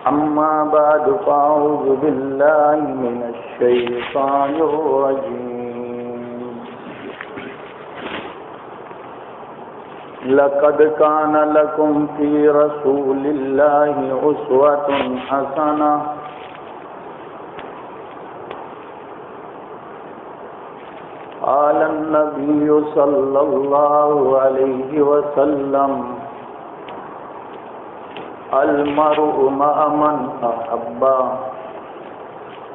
أما بعد فأعوذ بالله من الشيطان الرجيم لقد كان لكم في رسول الله أسوة حسنة قال النبي صلى الله عليه وسلم المرء مع من أحب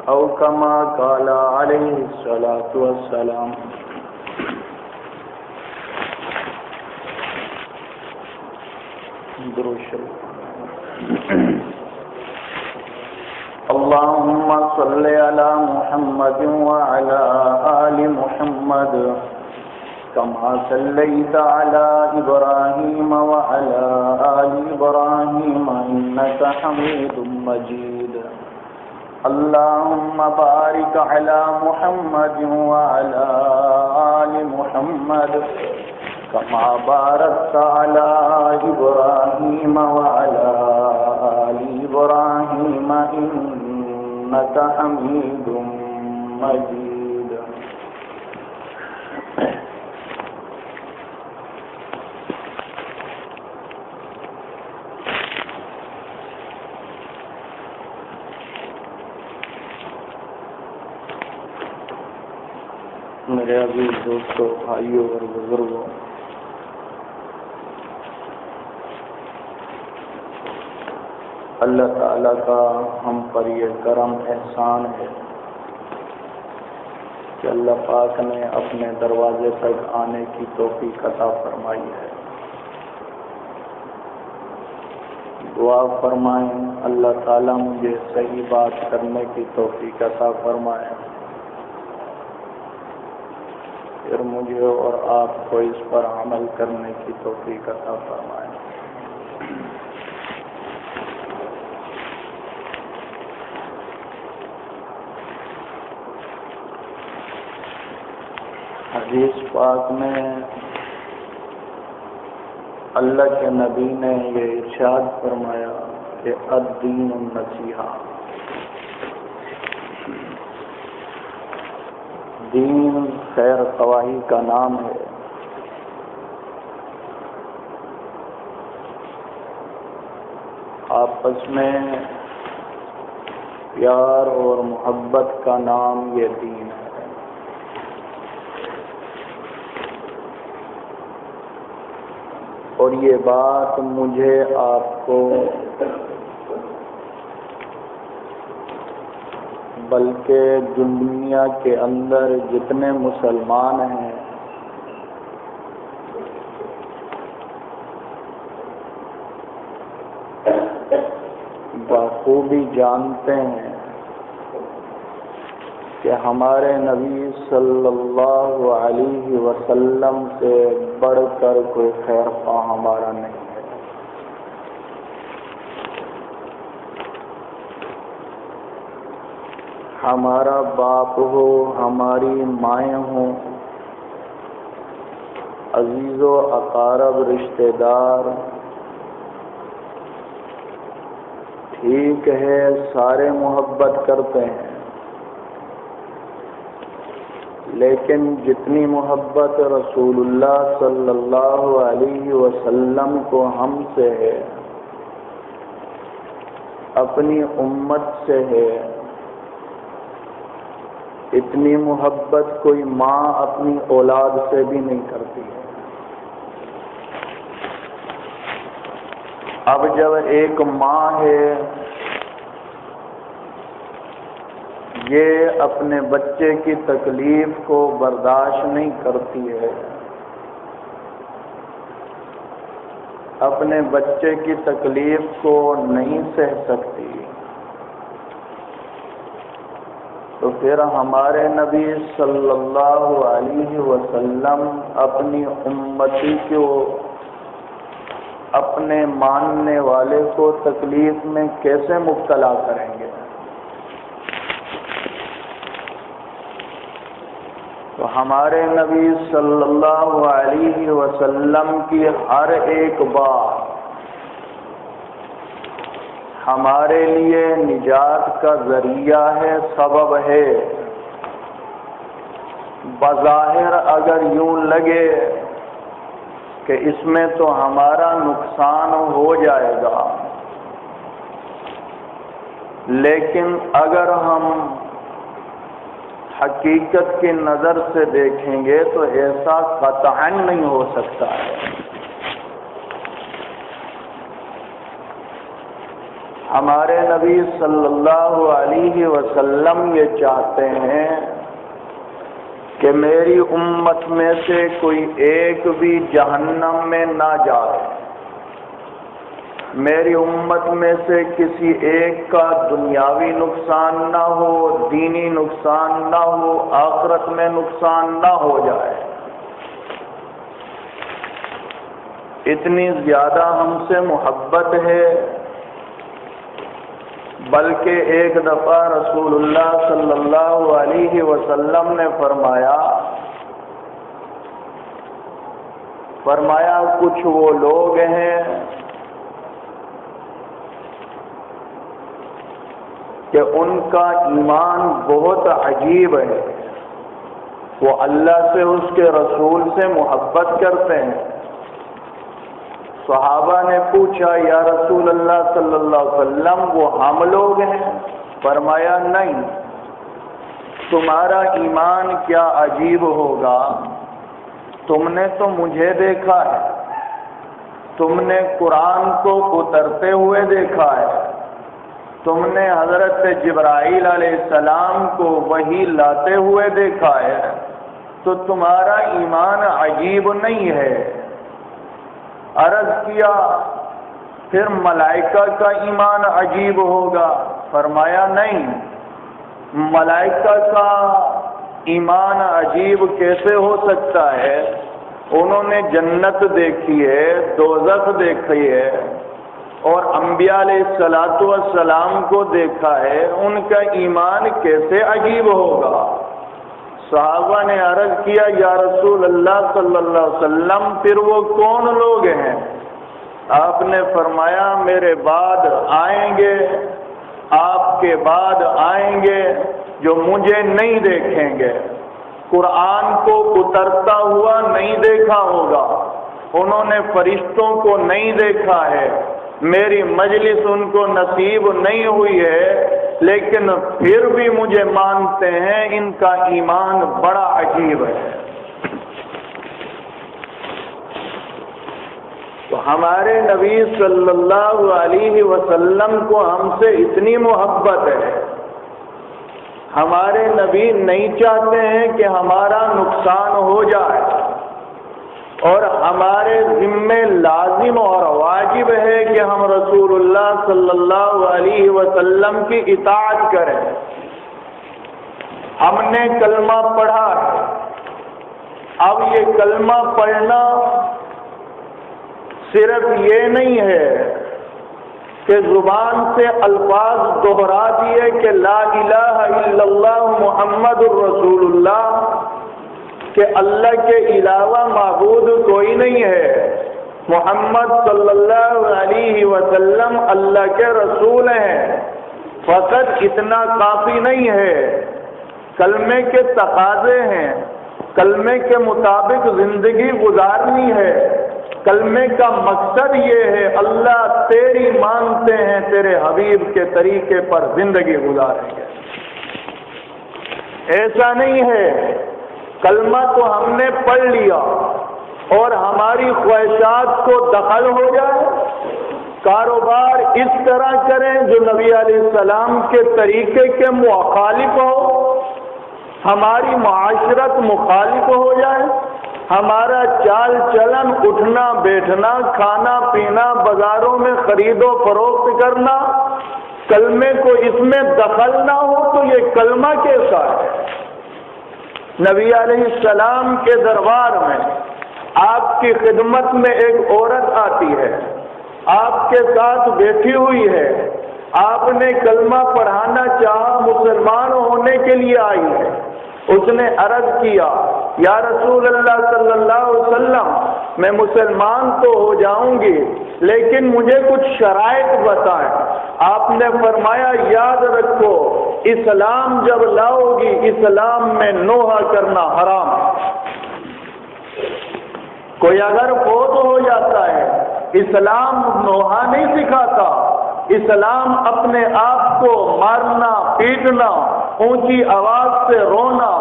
أو كما قال عليه الصلاة والسلام. اللهم صل على محمد وعلى آل محمد كما صليت على إبراهيم وعلى آل إبراهيم إنك حميد مجيد. اللهم بارك على محمد وعلى آل محمد كما باركت على إبراهيم وعلى آل إبراهيم إنك حميد مجيد. میرے عزیز دوستو، بھائیوں اور بزرگوں، اللہ تعالیٰ کا ہم پر یہ کرم احسان ہے کہ اللہ پاک نے اپنے دروازے تک آنے کی توفیق عطا فرمائی ہے. دعا فرمائیں اللہ تعالیٰ مجھے صحیح بات کرنے کی توفیق عطا فرمائے، پھر مجھے اور آپ کو اس پر عمل کرنے کی توفیق عطا فرمائے. حدیث پاک میں اللہ کے نبی نے یہ ارشاد فرمایا کہ الدین النصیحہ، دین خیر خواہی کا نام ہے. آپس میں پیار اور محبت کا نام یہ دین ہے. اور یہ بات مجھے آپ کو بلکہ دنیا کے اندر جتنے مسلمان ہیں بخوبی جانتے ہیں کہ ہمارے نبی صلی اللہ علیہ وسلم سے بڑھ کر کوئی خیر خواہ ہمارا نہیں ہے. ہمارا باپ ہو، ہماری مائیں ہوں، عزیز و اقارب رشتہ دار، ٹھیک ہے سارے محبت کرتے ہیں، لیکن جتنی محبت رسول اللہ صلی اللہ علیہ وسلم کو ہم سے ہے، اپنی امت سے ہے، اتنی محبت کوئی ماں اپنی اولاد سے بھی نہیں کرتی ہے. اب جب ایک ماں ہے یہ اپنے بچے کی تکلیف کو برداشت نہیں کرتی ہے، اپنے بچے کی تکلیف کو نہیں سہ سکتی، تو پھر ہمارے نبی صلی اللہ علیہ وسلم اپنی امتی کو، اپنے ماننے والے کو تکلیف میں کیسے مبتلا کریں گے؟ تو ہمارے نبی صلی اللہ علیہ وسلم کی ہر ایک بات، ہمارے لیے نجات کا ذریعہ ہے، سبب ہے۔ بظاہر اگر یوں لگے کہ اس میں تو ہمارا نقصان ہو جائے گا، لیکن اگر ہم حقیقت کی نظر سے دیکھیں گے تو ایسا قطعاً نہیں ہو سکتا ہے۔ ہمارے نبی صلی اللہ علیہ وسلم یہ چاہتے ہیں کہ میری امت میں سے کوئی ایک بھی جہنم میں نہ جائے، میری امت میں سے کسی ایک کا دنیاوی نقصان نہ ہو، دینی نقصان نہ ہو، آخرت میں نقصان نہ ہو جائے۔ اتنی زیادہ ہم سے محبت ہے، بلکہ ایک دفعہ رسول اللہ صلی اللہ علیہ وسلم نے فرمایا کچھ وہ لوگ ہیں کہ ان کا ایمان بہت عجیب ہے، وہ اللہ سے، اس کے رسول سے محبت کرتے ہیں۔ صحابہ نے پوچھا یا رسول اللہ صلی اللہ علیہ وسلم وہ ہم لوگ ہیں؟ فرمایا نہیں، تمہارا ایمان کیا عجیب ہوگا، تم نے تو مجھے دیکھا ہے، تم نے قرآن کو اترتے ہوئے دیکھا ہے، تم نے حضرت جبرائیل علیہ السلام کو وحی لاتے ہوئے دیکھا ہے، تو تمہارا ایمان عجیب نہیں ہے۔ عرض کیا پھر ملائکہ کا ایمان عجیب ہوگا؟ فرمایا نہیں، ملائکہ کا ایمان عجیب کیسے ہو سکتا ہے؟ انہوں نے جنت دیکھی ہے، دوزخ دیکھی ہے، اور انبیاء علیہ الصلوۃ والسلام کو دیکھا ہے، ان کا ایمان کیسے عجیب ہوگا؟ صحابہ نے عرض کیا یا رسول اللہ صلی اللہ علیہ وسلم پھر وہ کون لوگ ہیں؟ آپ نے فرمایا میرے بعد آئیں گے، آپ کے بعد آئیں گے جو مجھے نہیں دیکھیں گے، قرآن کو اترتا ہوا نہیں دیکھا ہوگا، انہوں نے فرشتوں کو نہیں دیکھا ہے، میری مجلس ان کو نصیب نہیں ہوئی ہے، لیکن پھر بھی مجھے مانتے ہیں، ان کا ایمان بڑا عجیب ہے۔ تو ہمارے نبی صلی اللہ علیہ وسلم کو ہم سے اتنی محبت ہے، ہمارے نبی نہیں چاہتے ہیں کہ ہمارا نقصان ہو جائے، اور ہمارے ذمے لازم اور واجب ہے کہ ہم رسول اللہ صلی اللہ علیہ وسلم کی اطاعت کریں۔ ہم نے کلمہ پڑھا ہے، اب یہ کلمہ پڑھنا صرف یہ نہیں ہے کہ زبان سے الفاظ دوہرا دیے کہ لا الہ الا اللہ محمد الرسول اللہ، کہ اللہ کے علاوہ معبود کوئی نہیں ہے، محمد صلی اللہ علیہ وسلم اللہ کے رسول ہیں، فقط اتنا کافی نہیں ہے، کلمے کے تقاضے ہیں، کلمے کے مطابق زندگی گزارنی ہے، کلمے کا مقصد یہ ہے اللہ تیری مانتے ہیں، تیرے حبیب کے طریقے پر زندگی گزاریں گے۔ ایسا نہیں ہے کلمہ تو ہم نے پڑھ لیا اور ہماری خواہشات کو دخل ہو جائے، کاروبار اس طرح کریں جو نبی علیہ السلام کے طریقے کے مخالف ہو، ہماری معاشرت مخالف ہو جائے، ہمارا چال چلن، اٹھنا بیٹھنا، کھانا پینا، بازاروں میں خرید و فروخت کرنا، کلمے کو اس میں دخل نہ ہو تو یہ کلمہ کیسا ہے؟ نبی علیہ السلام کے دربار میں آپ کی خدمت میں ایک عورت آتی ہے، آپ کے ساتھ بیٹھی ہوئی ہے، آپ نے کلمہ پڑھانا چاہا، مسلمان ہونے کے لیے آئی ہے، اس نے عرض کیا یا رسول اللہ صلی اللہ علیہ وسلم میں مسلمان تو ہو جاؤں گی لیکن مجھے کچھ شرائط بتائیں۔ آپ نے فرمایا یاد رکھو اسلام جب لاؤ گی اسلام میں نوحہ کرنا حرام ہے۔ کوئی اگر فوت ہو جاتا ہے اسلام نوحہ نہیں سکھاتا، اسلام اپنے آپ کو مارنا پیٹنا، اونچی آواز سے رونا،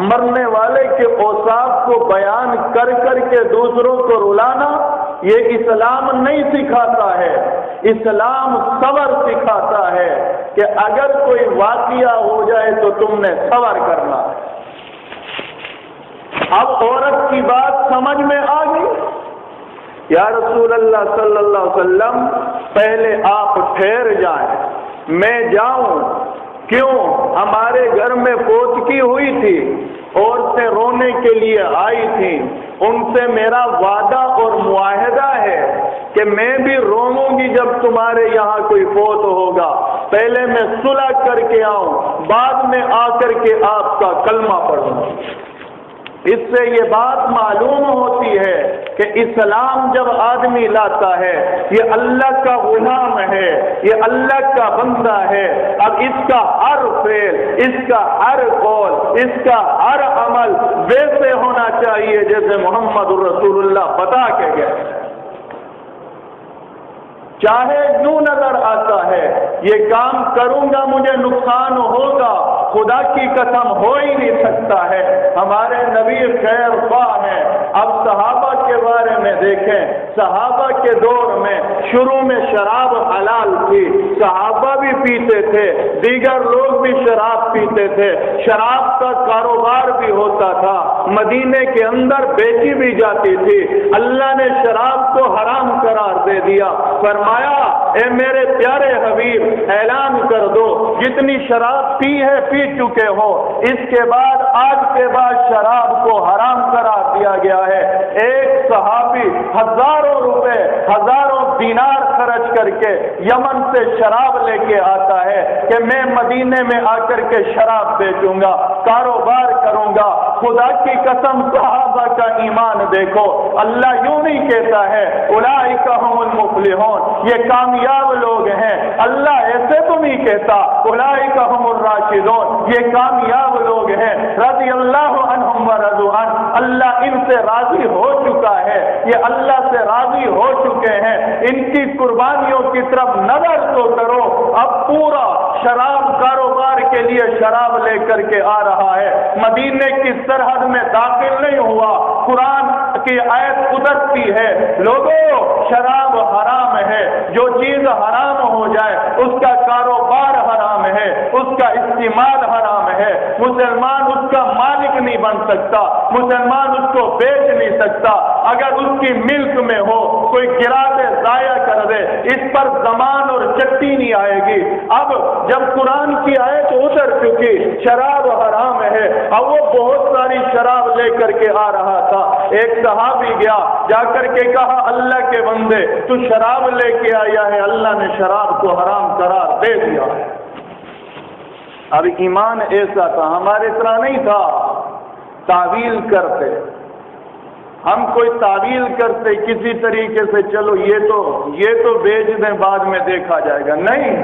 مرنے والے کے اوصاف کو بیان کر کر کے دوسروں کو رلانا، یہ اسلام نہیں سکھاتا ہے۔ اسلام صبر سکھاتا ہے کہ اگر کوئی واقعہ ہو جائے تو تم نے صبر کرنا ہے۔ اب عورت کی بات سمجھ میں آ گئی؟ یا رسول اللہ صلی اللہ علیہ وسلم پہلے آپ ٹھہر جائیں، میں جاؤں۔ کیوں؟ ہمارے گھر میں پوچکی ہوئی تھی، عورتیں رونے کے لیے آئی تھیں، ان سے میرا وعدہ اور معاہدہ ہے کہ میں بھی روؤں گی جب تمہارے یہاں کوئی فوت ہوگا، پہلے میں صلح کر کے آؤں، بعد میں آ کر کے آپ کا کلمہ پڑھوں۔ اس سے یہ بات معلوم ہوتی ہے کہ اسلام جب آدمی لاتا ہے یہ اللہ کا غلام ہے، یہ اللہ کا بندہ ہے۔ اب اس کا ہر فعل، اس کا ہر قول، اس کا ہر عمل ویسے ہونا چاہیے جیسے محمد رسول اللہ بتا کے گئے۔ چاہے یوں نظر آتا ہے یہ کام کروں گا مجھے نقصان ہوگا، خدا کی قسم ہو ہی نہیں سکتا ہے۔ ہمارے نبی خیر خواہ ہیں۔ اب صحابہ کے بارے میں دیکھیں، صحابہ کے دور میں شروع میں شراب حلال تھی، صحابہ بھی پیتے تھے، دیگر لوگ بھی شراب پیتے تھے، شراب کا کاروبار بھی ہوتا تھا، مدینے کے اندر بیچی بھی جاتی تھی۔ اللہ نے شراب کو حرام قرار دے دیا، فرمایا اے میرے پیارے حبیب اعلان کر دو جتنی شراب پی ہے پی چکے ہو، اس کے بعد آج کے بعد شراب کو حرام قرار دیا گیا ہے۔ ایک صحابی ہزاروں روپے، ہزاروں دینار خرچ کر کے یمن سے شراب لے کے آتا ہے کہ میں مدینے میں آ کر کے شراب بیچوں گا، کاروبار کروں گا۔ خدا کی قسم صحابہ کا ایمان دیکھو، اللہ یوں نہیں کہتا ہے اولئک هم المفلحون، یہ کامیاب لوگ ہیں، اللہ ایسے تو نہیں کہتا اولئک هم الراشدون، یہ کامیاب لوگ ہیں، رضی اللہ عنہم ورضوا عنہ، اللہ ان سے راضی ہو چکا ہے، یہ اللہ سے راضی ہو چکے ہیں، ان کی قربانیوں کی طرف نظر تو کرو۔ اب پورا شراب کاروبار کے لیے شراب لے کر کے آ رہا ہے، مدینے کی سرحد میں داخل نہیں ہوا، قرآن کی آیت اترتی ہے لوگوں شراب حرام ہے، جو چیز حرام ہو جائے اس کا کاروبار حرام ہے، اس کا استعمال حرام ہے، مسلمان اس کا مالک نہیں بن سکتا، مسلمان اس کو بیچ نہیں سکتا، اگر اس کی ملک میں ہو کوئی گرا دے ضائع کر دے اس پر زمان اور چٹی نہیں آئے گی۔ اب جب قرآن کی آیت اتر چکی شراب حرام ہے، اب وہ بہت ساری شراب لے کر کے آ رہا تھا، ایک صحابی گیا جا کر کے کہا اللہ کے بندے تو شراب لے کے آیا ہے، اللہ نے شراب کو حرام قرار دے دیا ہے۔ اب ایمان ایسا تھا، ہمارے طرح نہیں تھا تعویل کرتے، ہم کوئی تعویل کرتے کسی طریقے سے چلو یہ تو بیچ دیں بعد میں دیکھا جائے گا، نہیں،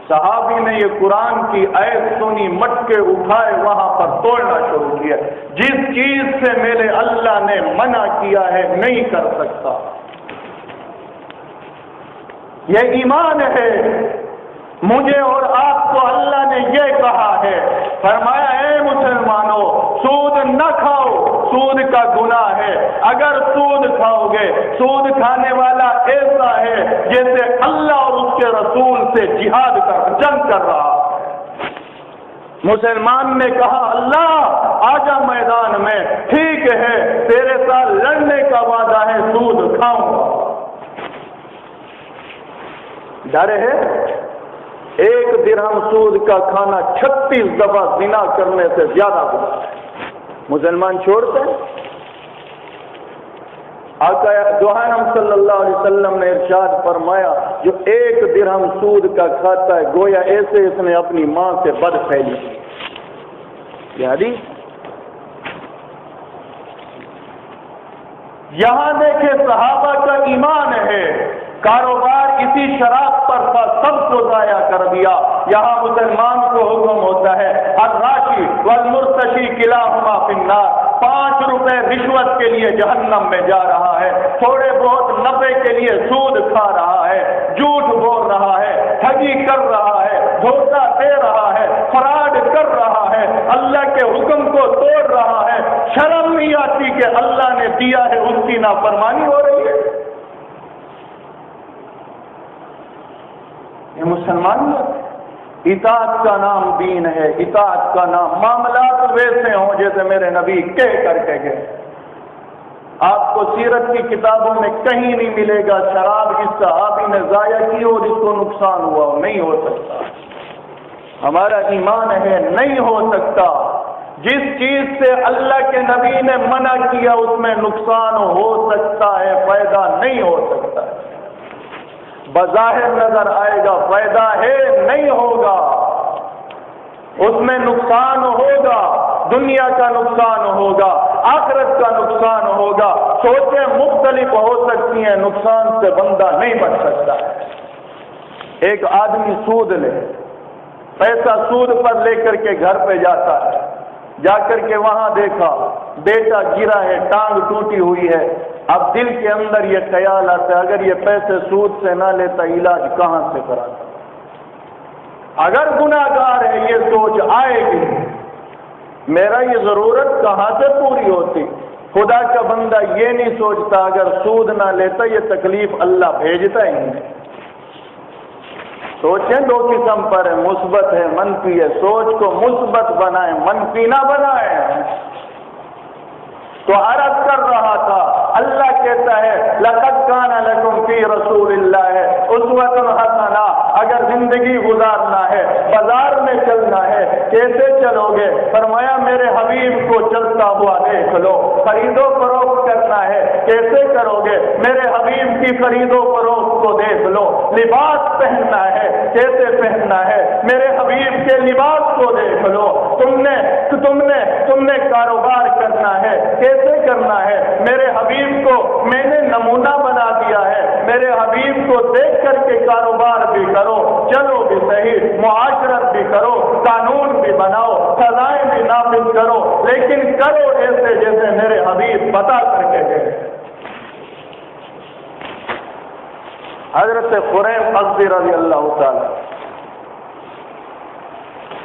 صحابی نے یہ قرآن کی آیت سنی، مٹکے اٹھائے وہاں پر توڑنا شروع کیا، جس چیز سے میرے اللہ نے منع کیا ہے نہیں کر سکتا۔ یہ ایمان ہے، مجھے اور آپ کو اللہ نے یہ کہا ہے، فرمایا اے مسلمانوں سود نہ کھاؤ، سود کا گناہ ہے، اگر سود کھاؤ گے سود کھانے والا ایسا ہے جیسے اللہ اور اس کے رسول سے جہاد جنگ کر رہا ہے۔ مسلمان نے کہا اللہ آجا میدان میں، ٹھیک ہے تیرے ساتھ لڑنے کا وعدہ ہے، سود کھاؤں گا۔ ڈر ہے؟ ایک درہم سود کا کھانا 36 دفعہ زنا کرنے سے زیادہ گناہ ہے، مسلمان چھوڑتے ہیں؟ آقا دو عالم صلی اللہ علیہ وسلم نے ارشاد فرمایا جو ایک درہم سود کا کھاتا ہے گویا ایسے اس نے اپنی ماں سے بد پھیلی۔ یہ حدیث یہاں دیکھیں صحابہ کا ایمان ہے، کاروبار اسی شراب پر تھا، سب کو ضائع کر دیا۔ یہاں مسلمان کو حکم ہوتا ہے الراشی والمرتشی کلاہما فی النار، 5 روپے رشوت کے لیے جہنم میں جا رہا ہے، تھوڑے بہت نفع کے لیے سود کھا رہا ہے، جھوٹ بول رہا ہے، ٹھگی کر رہا ہے، دھوکہ دے رہا ہے، فراڈ کر رہا ہے، اللہ کے حکم کو توڑ رہا ہے، شرم نہیں آتی کہ اللہ نے دیا ہے اس کی نافرمانی ہو رہی ہے۔ یہ مسلمان لوگ، اطاعت کا نام دین ہے، اطاعت کا نام، معاملات ویسے ہوں جیسے میرے نبی کہہ کر کے گئے۔ آپ کو سیرت کی کتابوں میں کہیں نہیں ملے گا شراب اس صحابی نے ضائع کی اور اس کو نقصان ہوا، نہیں ہو سکتا۔ ہمارا ایمان ہے نہیں ہو سکتا۔ جس چیز سے اللہ کے نبی نے منع کیا اس میں نقصان ہو سکتا ہے، فائدہ نہیں ہو سکتا ہے۔ بظاہر نظر آئے گا فائدہ ہے، نہیں ہوگا، اس میں نقصان ہوگا، دنیا کا نقصان ہوگا، آخرت کا نقصان ہوگا، سوچیں مختلف ہو سکتی ہیں، نقصان سے بندہ نہیں بچ سکتا ہے۔ ایک آدمی سود لے، پیسہ سود پر لے کر کے گھر پہ جاتا ہے، جا کر کے وہاں دیکھا بیٹا گرا ہے، ٹانگ ٹوٹی ہوئی ہے۔ اب دل کے اندر یہ خیال آتا ہے اگر یہ پیسے سود سے نہ لیتا علاج کہاں سے کراتا۔ اگر گناہگار ہے یہ سوچ آئے گی میرا یہ ضرورت کہاں سے پوری ہوتی۔ خدا کا بندہ یہ نہیں سوچتا اگر سود نہ لیتا یہ تکلیف اللہ بھیجتا ہی نہیں۔ سوچیں دو قسم پر ہے، مثبت ہے، منفی ہے۔ سوچ کو مثبت بنائیں، منفی نہ بنائیں۔ تو عرض کر رہا تھا اللہ کہتا ہے لقد کان لکم فی رسول اللہ اسوۃ حسنہ، اگر زندگی گزارنا ہے، بازار میں چلنا ہے، کیسے چلو گے؟ فرمایا میرے حبیب کو چلتا ہوا دیکھ لو۔ خرید و فروخت کرنا ہے، کیسے کرو گے؟ میرے حبیب کی خرید و فروخت کو دیکھ لو۔ لباس پہننا ہے، کیسے پہننا ہے؟ میرے حبیب کے لباس کو دیکھ لو۔ تم نے کاروبار کرنا ہے، کیسے کرنا ہے؟ میرے حبیب کو میں نے نمونہ بنا دیا ہے، میرے حبیب کو دیکھ کر کے کاروبار بھی کرو، چلو بھی صحیح، معاشرت بھی کرو، قانون بھی بناؤ، سزائیں بھی نافذ کرو، لیکن کرو ایسے جیسے میرے حبیب بتا کر کے گئے۔ حضرت خریم ازدی رضی اللہ تعالی،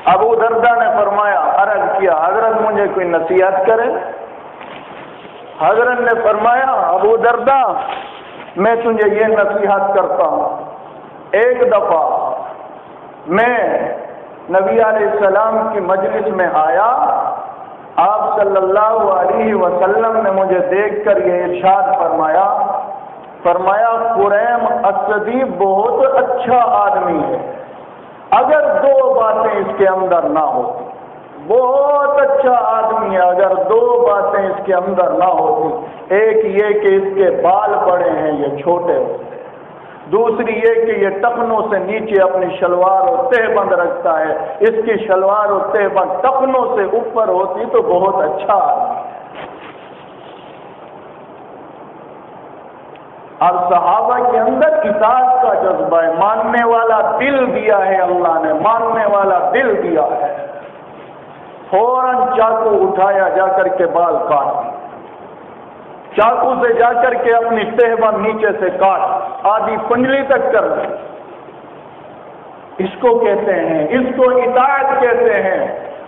ابو دردہ نے فرمایا، عرض کیا حضرت مجھے کوئی نصیحت کرے۔ حضرت نے فرمایا ابو دردہ میں تجھے یہ نصیحت کرتا ہوں، ایک دفعہ میں نبی علیہ السلام کی مجلس میں آیا، آپ صلی اللہ علیہ وسلم نے مجھے دیکھ کر یہ ارشاد فرمایا خریم اسدی بہت اچھا آدمی ہے، اگر 2 باتیں اس کے اندر نہ ہوتی، بہت اچھا آدمی ہے اگر 2 باتیں اس کے اندر نہ ہوتی، ایک یہ کہ اس کے بال بڑے ہیں یہ چھوٹے ہوتے، دوسری یہ کہ یہ ٹخنوں سے نیچے اپنی شلوار و تہ بند رکھتا ہے، اس کی شلوار و تہ بند ٹخنوں سے اوپر ہوتی تو بہت اچھا آدمی۔ اور صحابہ کے اندر اطاعت کا جذبہ ہے، ماننے والا دل دیا ہے اللہ نے، ماننے والا دل دیا ہے۔ فوراً چاقو اٹھایا، جا کر کے بال کاٹ دی، چاقو سے جا کر کے اپنی تہبند نیچے سے کاٹ، آدھی پنجلی تک کر دی۔ اس کو کہتے ہیں، اس کو اطاعت کہتے ہیں۔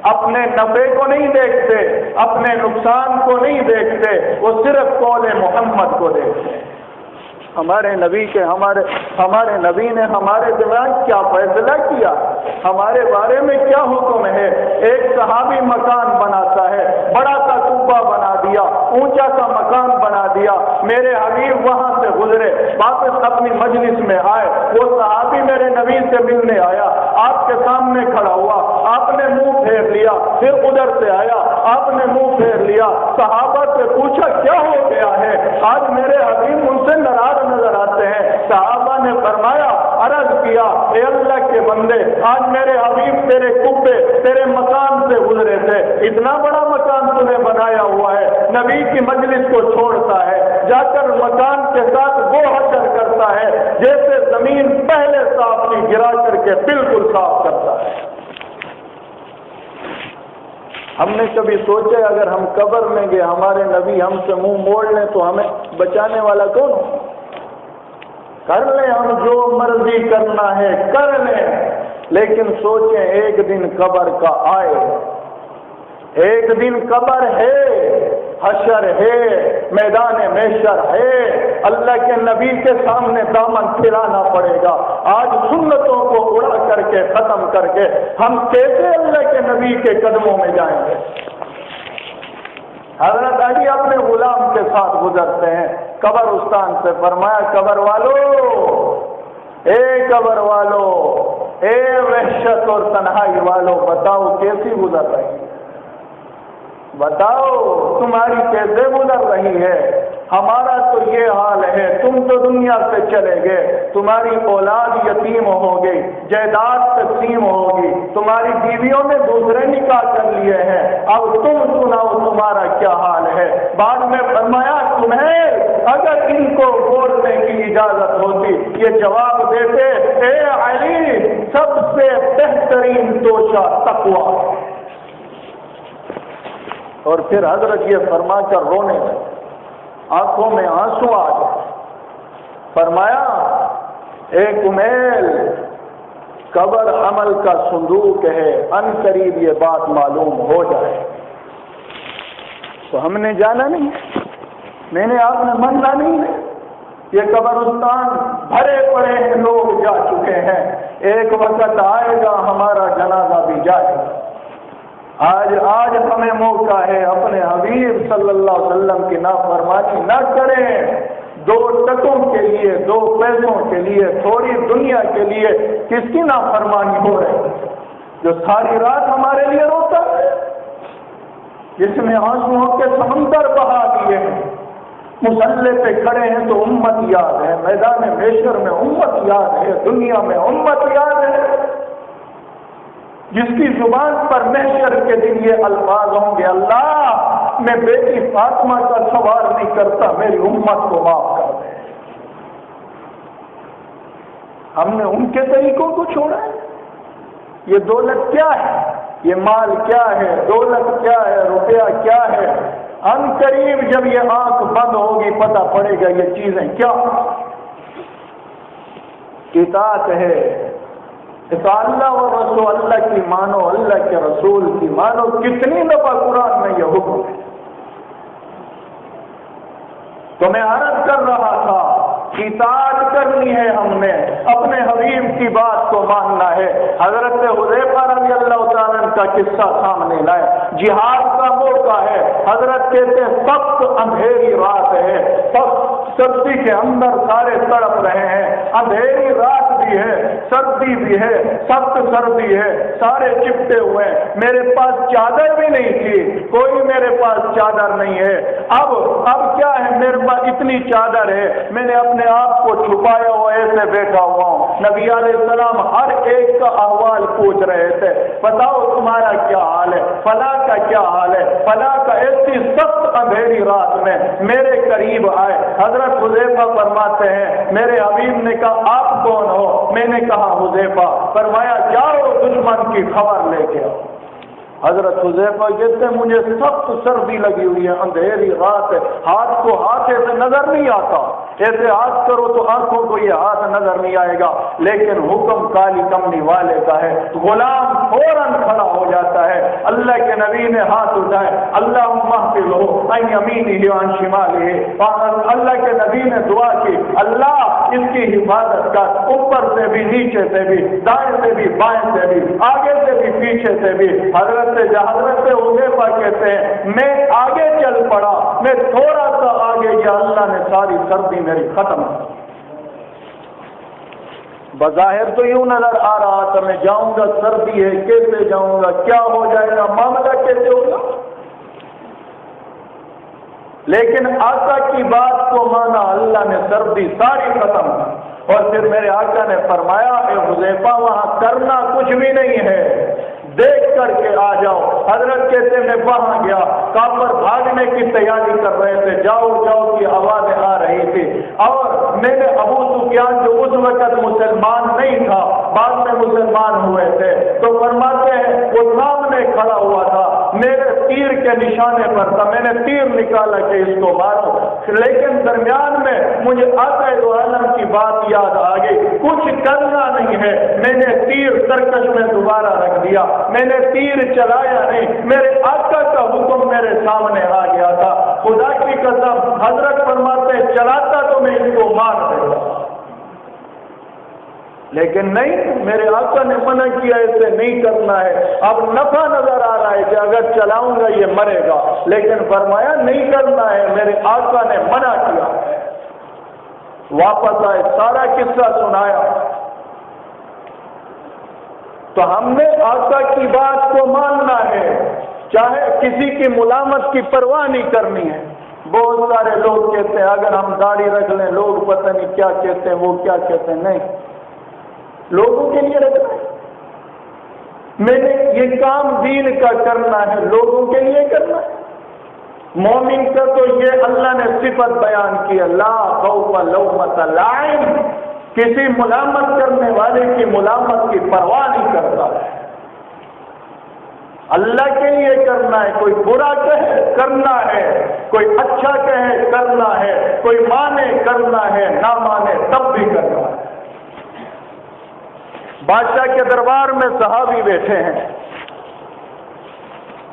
اپنے نفع کو نہیں دیکھتے، اپنے نقصان کو نہیں دیکھتے، وہ صرف قول محمد کو دیکھتے ہیں۔ ہمارے نبی نے ہمارے دماغ کیا فیصلہ کیا، ہمارے بارے میں کیا حکم ہے۔ ایک صحابی مکان بناتا ہے، بڑا سا قبہ بنا دیا، اونچا سا مکان بنا دیا، میرے حبیب وہاں سے گزرے، واپس اپنی مجلس میں آئے، وہ صحابی میرے نبی سے ملنے آیا، آپ کے سامنے کھڑا ہوا، آپ نے منہ پھیر لیا، پھر ادھر سے آیا، آپ نے منہ پھیر لیا، صحابہ سے پوچھا کیا ہو گیا ہے، آج میرے حبیب ان سے ناراض نظر آتے ہیں۔ صحابہ نے فرمایا، عرض کیا اے اللہ کے بندے، آج میرے حبیب تیرے قبے، تیرے مکان سے گزرے تھے، اتنا بڑا مکان تمہیں بنایا ہوا ہے، نبی کی مجلس کو چھوڑتا ہے، جا کر مکان کے ساتھ وہ حشر کرتا کرتا ہے جیسے زمین پہلے صاف کی گرا کر کے بالکل صاف کرتا ہے۔ ہم نے کبھی سوچا اگر ہم قبر میں گئے ہمارے نبی ہم سے منہ موڑ لیں تو ہمیں بچانے والا کون ہو؟ کر لیں ہم جو مرضی کرنا ہے کر لیں، لیکن سوچیں ایک دن قبر کا آئے، ایک دن قبر ہے، حشر ہے، میدان محشر ہے، اللہ کے نبی کے سامنے دامن پھیلانا پڑے گا۔ آج سنتوں کو اڑا کر کے ختم کر کے ہم کیسے اللہ کے نبی کے قدموں میں جائیں گے؟ حضرت علی اپنے غلام کے ساتھ گزرتے ہیں، قبرستان سے فرمایا قبر والو، اے قبر والو، اے وحشت اور تنہائی والو، بتاؤ کیسی گزر رہی ہے؟ بتاؤ تمہاری کیسے گزر رہی ہے؟ ہمارا تو یہ حال ہے، تم تو دنیا سے چلے گئے، تمہاری اولاد یتیم ہو گئی، جائیداد تقسیم ہوگی، تمہاری بیویوں نے دوسرے نکاح کر لیے ہیں، اب تم سناؤ تمہارا کیا حال ہے؟ بعد میں فرمایا تمہیں اگر ان کو بولنے کی اجازت ہوتی یہ جواب دیتے، اے علی سب سے بہترین توشہ تقویٰ۔ اور پھر حضرت یہ فرما کر رونے لگے، آنکھوں میں آنسو آ گئے، فرمایا اے کمیل قبر عمل کا صندوق ہے، ان قریب یہ بات معلوم ہو جائے۔ تو ہم نے جانا نہیں، میں نے آپ نے ماننا نہیں ہے، یہ قبرستان بھرے پڑے ہیں، لوگ جا چکے ہیں، ایک وقت آئے گا ہمارا جنازہ بھی جائے گا۔ آج ہمیں موقع ہے اپنے حبیب صلی اللہ علیہ وسلم کی نافرمانی نہ کریں، دو ٹکوں کے لیے، دو پیسوں کے لیے، تھوڑی دنیا کے لیے کس کی نافرمانی ہو رہی ہے؟ جو ساری رات ہمارے لیے روتا ہے، جس نے آنسوؤں کے سمندر بہا دیے ہیں، مصلے پہ کھڑے ہیں تو امت یاد ہے، میدان محشر میں امت یاد ہے، دنیا میں امت یاد ہے، جس کی زبان پر محشر کے دن یہ الفاظ ہوں گے، اللہ میں بیٹی فاطمہ کا سوال نہیں کرتا، میری امت کو معاف کر دے۔ ہم نے ان کے طریقوں کو چھوڑا ہے۔ یہ دولت کیا ہے، یہ مال کیا ہے، دولت کیا ہے، روپیہ کیا ہے، ان قریب جب یہ آنکھ بند ہوگی پتہ پڑے گا یہ چیزیں کیا۔ اطاعت ہے، اللہ و رسول، اللہ کی مانو، اللہ کے رسول کی مانو۔ کتنی دفعہ قرآن میں یہ حکم ہے؟ تو میں عرض کر رہا تھا اطاعت کرنی ہے، ہم نے اپنے حبیب کی بات کو ماننا ہے۔ حضرت حذیفہ رضی اللہ تعالیٰ کا قصہ سامنے لائے، جہاد کا موقع ہے، حضرت کہتے سخت اندھیری رات ہے، سخت سردی کے اندر سارے تڑپ رہے ہیں، اندھیری رات بھی ہے، سردی بھی ہے، سخت سردی ہے، سارے چپٹے ہوئے ہیں، میرے پاس چادر بھی نہیں تھی، کوئی میرے پاس چادر نہیں ہے۔ اب کیا ہے، میرے پاس اتنی چادر ہے، میں نے اپنے آپ کو چھپایا ہوا ایسے بیٹھا ہوا ہوں۔ نبی علیہ السلام ہر ایک کا احوال پوچھ رہے تھے، بتاؤ تمہارا کیا حال ہے، فلاں کا کیا حال ہے، فلاں کا۔ ایسی سخت اندھیری رات میں میرے قریب آئے، حضرت حذیفہ فرماتے ہیں میرے حبیب نے کہا آپ کون ہو؟ میں نے کہا حذیفہ۔ فرمایا جاؤ دشمن کی خبر لے کے آؤ۔ حضرت حذیفہ کہتے ہیں مجھے سخت سردی لگی ہوئی ہے، اندھیری رات ہے، ہاتھ کو ہاتھ ایسے نظر نہیں آتا، ایسے ہاتھ کرو تو آنکھوں کو یہ ہاتھ نظر نہیں آئے گا، لیکن حکم کالی کمنی والے کا ہے۔ غلام فوراً کھڑا ہو جاتا ہے، اللہ کے نبی نے ہاتھ اٹھائے، اللہم احفظہ عن یمینہ وعن شمالہ، اللہ کے نبی نے دعا کی اللہ اس کی حفاظت کر، اوپر سے بھی، نیچے سے بھی، دائیں سے بھی، بائیں سے بھی، آگے سے بھی، پیچھے سے بھی۔ حضرت حذیفہ کہتے ہیں میں آگے چل پڑا، میں تھوڑا سا آگے گیا، اللہ نے ساری سردی میری ختم کر۔ بظاہر تو یوں نظر آ رہا تھا میں جاؤں گا، سردی ہے، کیسے جاؤں گا، کیا ہو جائے گا، معاملہ کیسے ہوگا، لیکن آقا کی بات کو مانا، اللہ نے سردی ساری ختم کی۔ اور پھر میرے آقا نے فرمایا اے حذیفہ وہاں کرنا کچھ بھی نہیں ہے، دیکھ کر کے آ جاؤ۔ حضرت کہتے میں وہاں گیا، کافر بھاگنے کی تیاری کر رہے تھے، جاؤ جاؤ کی آوازیں آ رہی تھی، اور میں نے ابو سفیان جو اس وقت مسلمان نہیں تھا، بعد میں مسلمان ہوئے تھے، تو فرماتے ہیں وہ سامنے کھڑا ہوا تھا، میرے تیر کے نشانے پر تھا، میں نے تیر نکالا کہ اس کو مارو، لیکن درمیان میں مجھے آقا دو عالم کی بات یاد آ گئی، کچھ کرنا نہیں ہے، میں نے تیر ترکش میں دوبارہ رکھ دیا، میں نے تیر چلایا نہیں، میرے آقا کا حکم میرے سامنے آ گیا تھا، خدا کی قسم حضرت فرماتے ہیں چلاتا تو میں اس کو مار دیتا، لیکن نہیں، میرے آقا نے منع کیا اسے نہیں کرنا ہے۔ اب نفع نظر آ رہا ہے کہ اگر چلاؤں گا یہ مرے گا، لیکن فرمایا نہیں کرنا ہے، میرے آقا نے منع کیا۔ واپس آئے، سارا قصہ سنایا، تو ہم نے آقا کی بات کو ماننا ہے، چاہے کسی کی ملامت کی پرواہ نہیں کرنی ہے۔ بہت سارے لوگ کہتے ہیں اگر ہم داڑھی رکھ لیں لوگ پتہ نہیں کیا کہتے ہیں، وہ کیا کہتے ہیں، نہیں، لوگوں کے لیے رکھنا ہے، میں نے یہ کام دین کا کرنا ہے، لوگوں کے لیے کرنا ہے۔ مومن کا تو یہ اللہ نے صفت بیان کی، لا خوف لومۃ لائم، کسی ملامت کرنے والے کی ملامت کی پرواہ نہیں کرتا ہے، اللہ کے لیے کرنا ہے، کوئی برا کہے کرنا ہے، کوئی اچھا کہے کرنا ہے، کوئی مانے کرنا ہے، نہ مانے تب بھی کرنا ہے۔ بادشاہ کے دربار میں صحابی بیٹھے ہیں،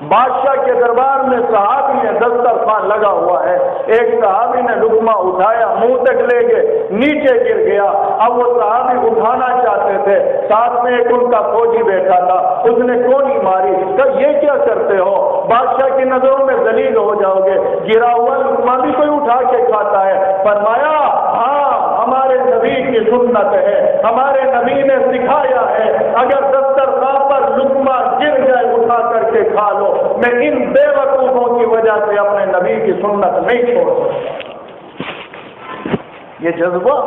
بادشاہ کے دربار میں صحابی ہے، دسترخوان لگا ہوا ہے، ایک صحابی نے لقمہ اٹھایا، منہ تک لے گئے، نیچے گر گیا، اب وہ صحابی اٹھانا چاہتے تھے، ساتھ میں ایک ان کا فوجی بیٹھا تھا، اس نے گولی ماری، کہ یہ کیا کرتے ہو، بادشاہ کی نظروں میں ذلیل ہو جاؤ گے، گرا ہوا لقمہ بھی کوئی اٹھا کے کھاتا ہے۔ فرمایا ہاں ہمارے نبی کی سنت ہے، ہمارے نبی نے سکھایا ہے، اگر دسترخوان پر لقمہ گر جائے اٹھا کر کے کھا لو، میں ان بے وقوفوں کی وجہ سے اپنے نبی کی سنت نہیں چھوڑ سکتا۔ یہ جذبہ،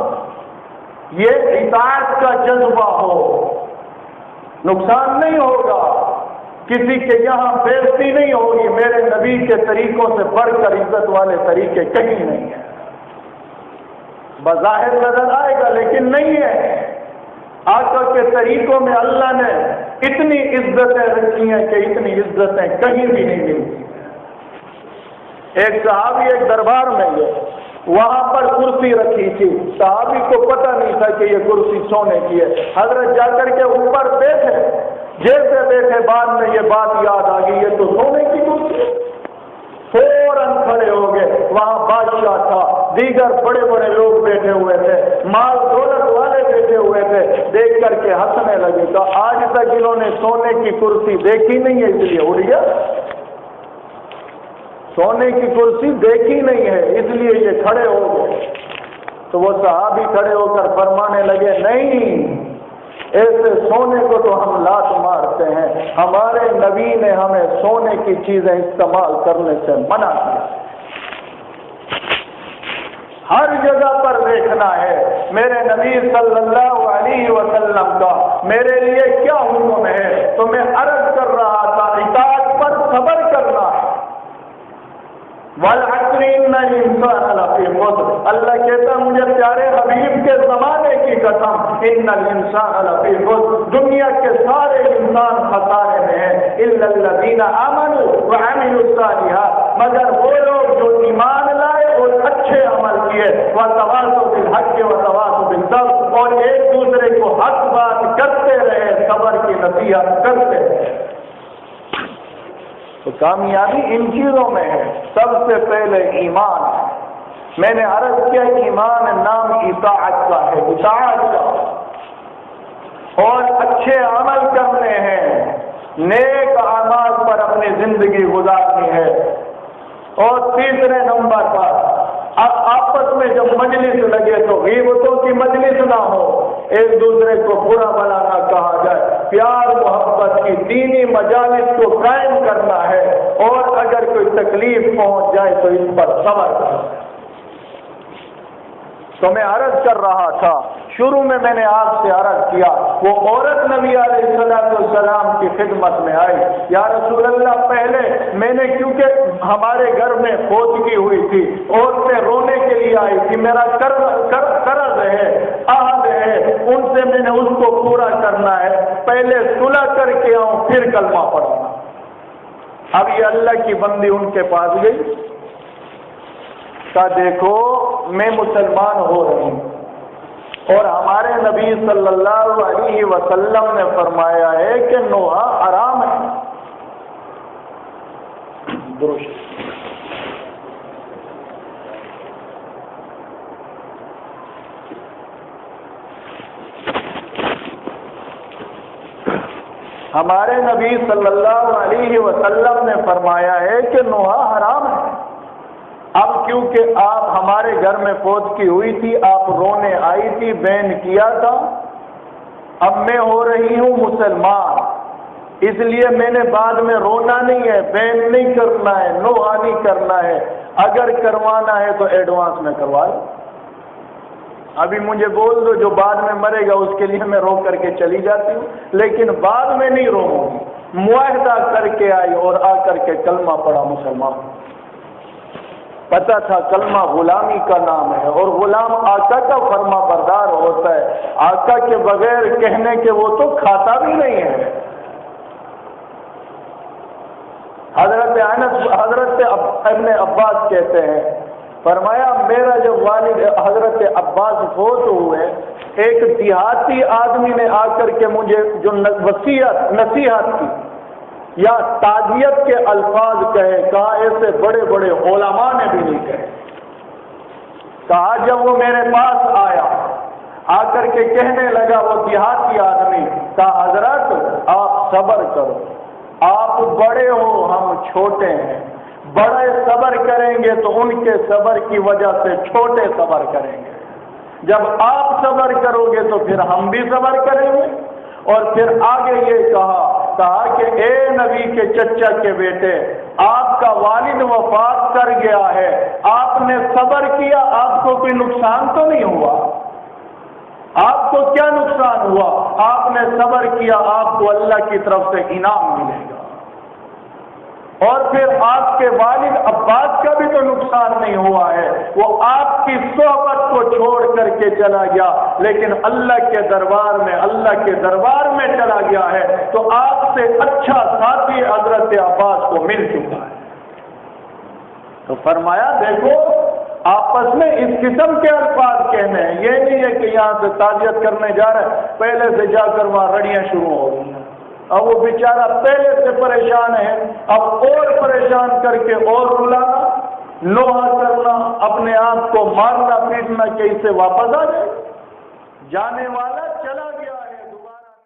یہ اطاعت کا جذبہ ہو، نقصان نہیں ہوگا، کسی کے یہاں بےزتی نہیں ہوگی، میرے نبی کے طریقوں سے بڑھ کر عزت والے طریقے کہیں نہیں ہیں، بظاہر نظر آئے گا لیکن نہیں ہے۔ آقا کے طریقوں میں اللہ نے اتنی عزتیں رکھی ہیں کہ اتنی عزتیں کہیں بھی نہیں ملتی۔ ایک صحابی ایک دربار میں گئے، وہاں پر کرسی رکھی تھی، صحابی کو پتہ نہیں تھا کہ یہ کرسی سونے کی ہے، حضرت جا کر کے اوپر بیٹھے، جیسے بیٹھے بعد میں یہ بات یاد آ گئی یہ تو سونے کی کرسی ہے، فوراً کھڑے ہو گئے، وہاں بادشاہ تھا، دیگر بڑے بڑے لوگ بیٹھے ہوئے تھے، مال دولت والے بیٹھے ہوئے تھے، دیکھ کر کے ہنسنے لگے، تو آج تک انہوں نے سونے کی کرسی دیکھی نہیں ہے اس لیے اڑ گیا، سونے کی کرسی دیکھی نہیں ہے اس لیے یہ کھڑے ہو گئے۔ تو وہ صحابی کھڑے ہو کر فرمانے لگے نہیں، ایسے سونے کو تو ہم لات مارتے ہیں، ہمارے نبی نے ہمیں سونے کی چیزیں استعمال کرنے سے منع کیا۔ ہر جگہ پر دیکھنا ہے میرے نبی صلی اللہ علیہ وسلم کا میرے لیے کیا حکم ہے، تو میں عرض کر رہا تھا اطاعت پر صبر کرنا ہے۔ وَالْعَصْرِ إِنَّ الْإِنسَانَ لَفِي خُسْرٍ، اللہ کہتا مجھے پیارے حبیب کے زمانے کی قسم، إِنَّ الْإِنسَانَ لَفِي خُسْرٍ، دنیا کے سارے انسان خسارے میں ہیں، إِلَّا الَّذِينَ آمَنُوا وَعَمِلُوا الصَّالِحَاتِ، مگر وہ لوگ جو ایمان لائے اور اچھے عمل کیے، وَتَوَاصَوْا بِالْحَقِّ وَتَوَاصَوْا بِالصَّبْرِ، اور ایک دوسرے کو حق بات کرتے رہے، صبر کی نصیحت کرتے رہے۔ تو کامیابی ان چیزوں میں ہے، سب سے پہلے ایمان ہے۔ میں نے عرض کیا ایمان نام اطاعت کا ہے، اطاعت کا، اور اچھے عمل کرنے ہیں، نیک اعمال پر اپنی زندگی گزارنی ہے۔ اور تیسرے نمبر پر اب آپس میں جب مجلس لگے تو غیبتوں کی مجلس نہ ہو، ایک دوسرے کو برا بھلا نہ کہا جائے، پیار محبت کی دینی مجالس کو قائم کرنا ہے، اور اگر کوئی تکلیف پہنچ جائے تو اس پر صبر کرنا ہے۔ تو میں عرض کر رہا تھا، شروع میں نے آپ سے عرض کیا، وہ عورت نبی علیہ السلام کی خدمت میں آئی، یا رسول اللہ پہلے میں نے کیونکہ ہمارے گھر میں فوتگی ہوئی تھی، عورتیں رونے کے لیے آئی تھی، میرا قرض ہے، عہد ہے، ان سے میں نے اس کو پورا کرنا ہے، پہلے صلح کر کے آؤں پھر کلمہ پڑھوں۔ اب یہ اللہ کی بندی ان کے پاس گئی، کہا دیکھو میں مسلمان ہو رہی ہوں اور ہمارے نبی صلی اللہ علیہ وسلم نے فرمایا ہے کہ نوحہ حرام ہے۔ درست ہمارے نبی صلی اللہ علیہ وسلم نے فرمایا ہے کہ نوحہ حرام ہے۔ اب کیونکہ آپ ہمارے گھر میں فوتگی ہوئی تھی، آپ رونے آئی تھی، بین کیا تھا، اب میں ہو رہی ہوں مسلمان، اس لیے میں نے بعد میں رونا نہیں ہے، بین نہیں کرنا ہے، نوحہ نہیں کرنا ہے، اگر کروانا ہے تو ایڈوانس میں کروا لو، ابھی مجھے بول دو، جو بعد میں مرے گا اس کے لیے میں رو کر کے چلی جاتی ہوں، لیکن بعد میں نہیں رو گی۔ معاہدہ کر کے آئی اور آ کر کے کلمہ پڑھا مسلمان۔ پتہ تھا کلمہ غلامی کا نام ہے اور غلام آقا کا فرما بردار ہوتا ہے، آقا کے بغیر کہنے کے وہ تو کھاتا بھی نہیں ہے۔ حضرت ابن عباس کہتے ہیں، فرمایا میرا جب والد حضرت عباس فوت ہوئے، ایک دیہاتی آدمی نے آ کر کے مجھے جو نصیحت کی یا تعزیت کے الفاظ کہے، کہا ایسے بڑے بڑے علماء نے بھی نہیں کہے۔ کہا جب وہ میرے پاس آیا، آ کر کے کہنے لگا وہ دیہاتی آدمی، کہا حضرت آپ صبر کرو، آپ بڑے ہو ہم چھوٹے ہیں، بڑے صبر کریں گے تو ان کے صبر کی وجہ سے چھوٹے صبر کریں گے، جب آپ صبر کرو گے تو پھر ہم بھی صبر کریں گے۔ اور پھر آگے یہ کہا کہ اے نبی کے چچا کے بیٹے، آپ کا والد وفات کر گیا ہے، آپ نے صبر کیا، آپ کو کوئی نقصان تو نہیں ہوا؟ آپ کو کیا نقصان ہوا؟ آپ نے صبر کیا، آپ کو اللہ کی طرف سے انعام ملے گا۔ اور پھر آپ کے والد عباس کا بھی تو نقصان نہیں ہوا ہے، وہ آپ کی صحبت کو چھوڑ کر کے چلا گیا، لیکن اللہ کے دربار میں چلا گیا ہے، تو آپ سے اچھا ساتھی حضرت عباس کو مل چکا ہے۔ تو فرمایا دیکھو آپس میں اس قسم کے الفاظ کہنے ہیں، یہ نہیں ہے کہ یہاں سے تعزیت کرنے جا رہے ہیں پہلے سے جا کر وہاں رڑیاں شروع ہو گئی ہیں، اب وہ بیچارہ پہلے سے پریشان ہے، اب اور پریشان کر کے اور رلانا، نوحہ کرنا، اپنے آپ کو مارنا پیٹنا کہ اسے واپس آ جائے، جانے والا